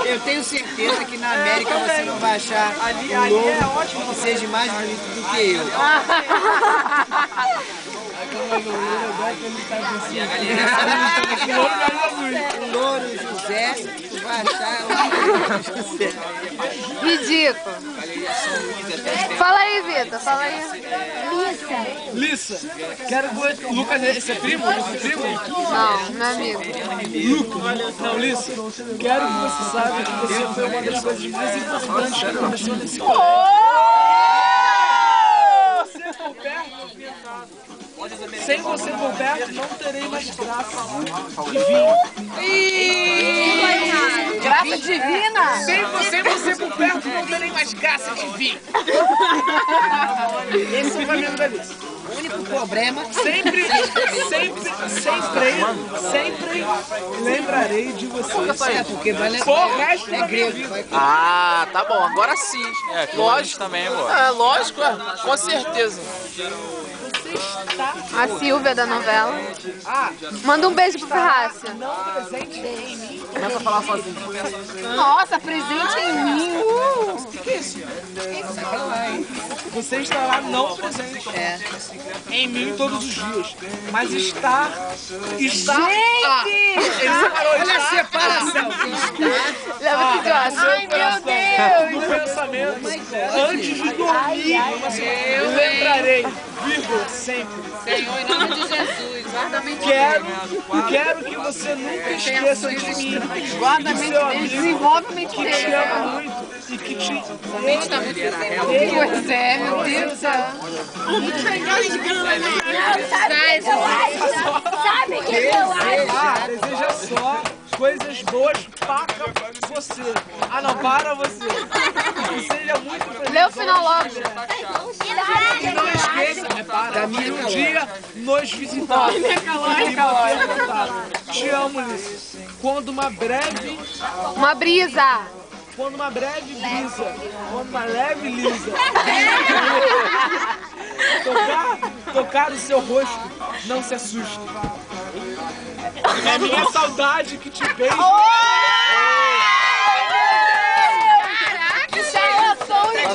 Eu tenho certeza que na América você não vai achar um louro que seja mais bonito do que eu. O louro José, tu vai achar o José. Ridículo. Fala aí, Vitor, fala aí. Lissa, quero que o Lucas, esse é primo? Esse é primo? Não, meu amigo. Lucas, não, Lissa, quero que você saiba que você foi uma das coisas mais importantes que aconteceu nesse colégio. Sem você por perto, não terei mais graça divina. Graça divina? Sem você por perto, não terei mais graça divina. Esse é o caminho da Lissa. O único problema... Sempre lembrarei de você. É, porque vai é grego. Ah, tá bom, agora sim. Lógico também, pô. É, lógico, com certeza. A Silvia da novela. Manda um beijo pro Ferrácio. Não presente em mim. Começa a falar sozinho. Nossa, presente em mim. O que é isso? Você estará não presente em mim todos os dias. Mas está... Gente! Ele separou, olha a separação. Leva o que tu acha? Ai, meu Deus! No pensamento, antes de dormir, eu lembrarei, vírgula, sempre. Senhor, em nome de Jesus, guarda-me Quero que você nunca esqueça de mim. Guarda a mente dele, desenvolve a mente Que te dele. ama muito e que te... Pois é, meu Deus do céu. Sabe o que eu acho? Deseja só coisas boas para você. Ah, não, para você. Que seja muito feliz. Lê o final logo. E não esqueça que um dia nos visitar. Te amo, Liz. Quando uma breve... Uma brisa. Quando uma breve brisa, quando uma leve lisa tocar o seu rosto, não se assuste. É minha saudade que te beija. Caraca, isso é o som de